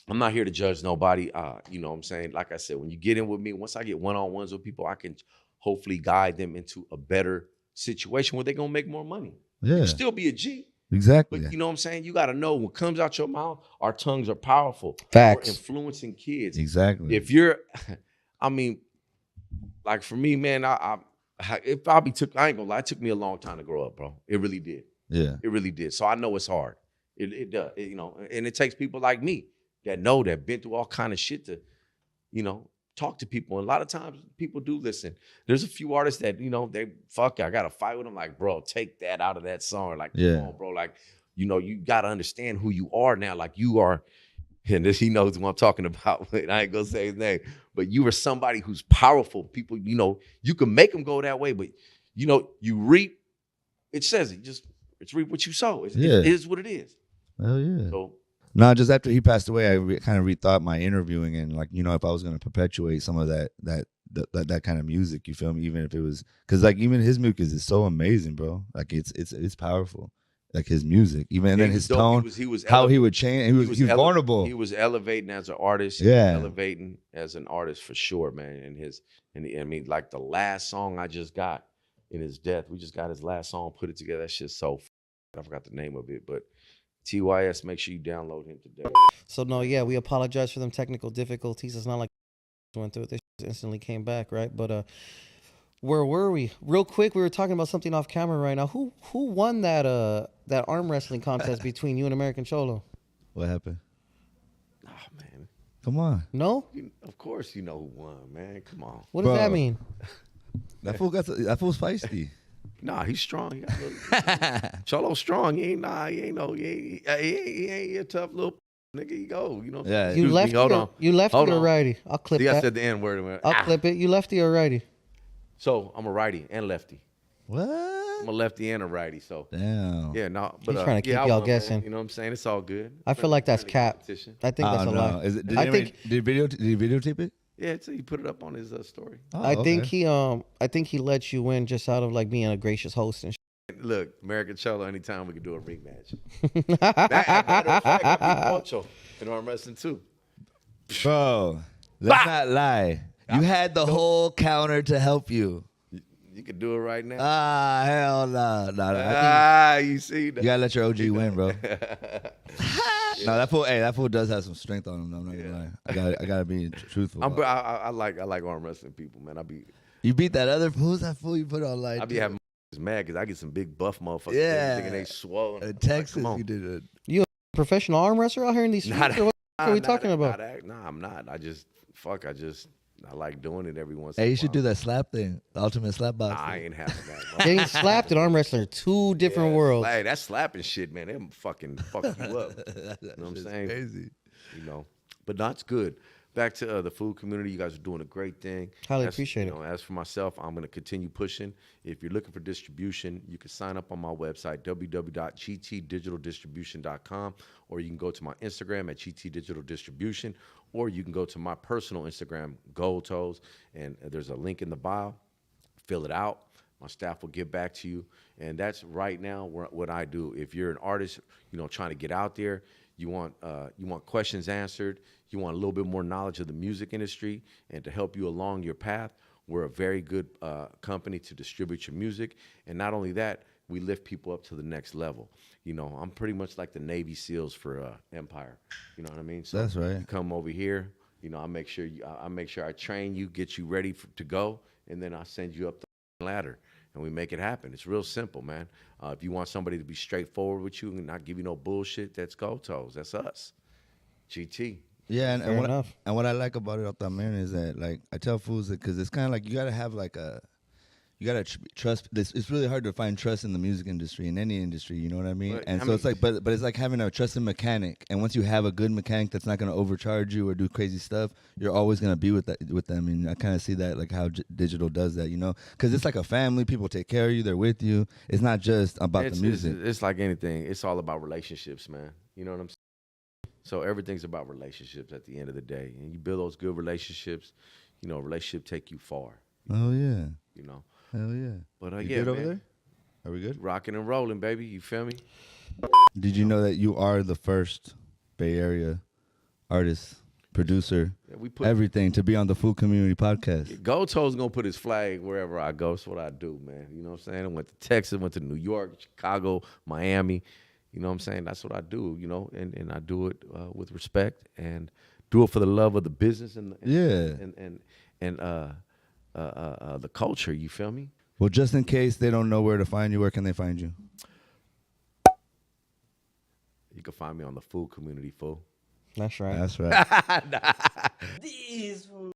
I'm not here to judge nobody. You know what I'm saying? Like I said, when you get in with me, once I get one-on-ones with people, I can hopefully guide them into a better situation where they're going to make more money. Yeah. You can still be a G. Exactly. But you know what I'm saying? You got to know what comes out your mouth, our tongues are powerful. Facts. We're influencing kids. Exactly. If you're, I mean, like for me, man, I ain't gonna lie, it took me a long time to grow up, bro. It really did. Yeah. It really did. So I know it's hard. It does, and it takes people like me that been through all kind of shit to, talk to people. And a lot of times people do listen. There's a few artists that, I got to fight with them. Like, bro, take that out of that song. Like, come on, bro. Like, you got to understand who you are now. Like you are, and he knows what I'm talking about. I ain't going to say his name, but you are somebody who's powerful. People, you can make them go that way, but you reap, it says it, it's reap what you sow. It is what it is. Hell yeah. So No, just after he passed away, I kind of rethought my interviewing and like, you know, if I was going to perpetuate some of that kind of music, you feel me? Even if it was, because like even his music is so amazing, bro. Like it's powerful. Like his music, even and yeah, then he was his dope. tone, He was how he would change. He was vulnerable. He was elevating as an artist. Yeah. He was elevating as an artist for sure, man. I mean, like the last song I just got in his death, we just got his last song, put it together. That shit's so. I forgot the name of it, but TYS. Make sure you download him today. So no, yeah, we apologize for them technical difficulties. It's not like went through it. They instantly came back, right? But where were we? Real quick, we were talking about something off camera right now. Who won that arm wrestling contest between you and American Cholo? What happened? Oh man, Come on, No? of course you know who won, man. Come on. What does Bro. that mean? that fool's feisty. Nah, he's strong. He got a little, Cholo's strong. He ain't a tough little nigga. You go, you know. Yeah. You Excuse me, lefty hold or, on. you lefty Hold or on. righty? I'll clip See, I that. said the N word. I'll clip it. You lefty or righty? So I'm a righty and lefty. What? I'm a lefty and a righty. So Damn. yeah, no. But He's trying to keep I y'all won, guessing. man. You know what I'm saying? It's all good. I feel like that's Friendly cap. competition. I think that's a know. lie. Is it? Did I he think did he videotape it? Yeah, so he put it up on his story. Oh, I think okay. I think he let you win just out of like being a gracious host and Look, American Cholo, anytime we can do a rematch. Matter of fact, I beat Poncho in arm wrestling too. Bro, let's not lie. You had the whole counter to help you. You can do it right now. Ah, hell no. No, You see that? you gotta let your OG win, bro. No, that fool does have some strength on him. I'm not gonna lie. I gotta be truthful. I like arm wrestling people, man. You beat that other fool. Who's that fool you put on like? I be having mad because I get some big buff motherfuckers. Yeah. Thinking they swole. In Texas, come on. you did it. you a professional arm wrestler out here in these streets? Or what are we talking about? Nah, I'm not. I like doing it every once. Hey, in a you should while. do that slap thing, the ultimate slap box. Nah, I thing. ain't having that. Bro. Getting slapped and arm wrestling are two different worlds. Hey, that slapping shit, man. Them fucking fuck you up. You know what I'm saying? Crazy. You know, but that's good. Back to the food community, you guys are doing a great thing. Highly appreciate it. As for myself, I'm going to continue pushing. If you're looking for distribution, you can sign up on my website, www.gtdigitaldistribution.com, or you can go to my Instagram at gtdigitaldistribution, or you can go to my personal Instagram, Goldtoes, and there's a link in the bio. Fill it out. My staff will get back to you, and that's right now what I do. If you're an artist, trying to get out there, you want questions answered, you want a little bit more knowledge of the music industry, and to help you along your path, we're a very good company to distribute your music. And not only that, we lift people up to the next level. I'm pretty much like the Navy SEALs for Empire. You know what I mean? So That's right. You come over here. I make sure I train you, get you ready to go, and then I send you up the ladder. And we make it happen. It's real simple, man. If you want somebody to be straightforward with you and not give you no bullshit, that's Goldtoes. That's us. GT. Yeah, Fair enough. And what I like about it, man, is that like I tell fools that because it's kind of like you gotta have like you gotta trust. It's really hard to find trust in the music industry, in any industry. You know what I mean? But, And so it's like, but it's like having a trusted mechanic. And once you have a good mechanic that's not gonna overcharge you or do crazy stuff, you're always gonna be with them. And I kind of see that like how digital does that. Because it's like a family. People take care of you. They're with you. It's not just about the music. It's like anything. It's all about relationships, man. You know what I'm saying? So everything's about relationships at the end of the day. And you build those good relationships, relationship take you far. Oh yeah. Hell yeah. But You yeah, good over man. there? Are we good? Rocking and rolling, baby. You feel me? Did you know that you are the first Bay Area artist, producer, Yeah, we put everything to be on the Food Community Podcast? Goldtoes gonna put his flag wherever I go. That's what I do, man. You know what I'm saying? I went to Texas, went to New York, Chicago, Miami. You know what I'm saying? That's what I do, and I do it with respect and do it for the love of the business and the culture. You feel me? Well, just in case they don't know where to find you, where can they find you? You can find me on the Food Community, fool. That's right. That's right. These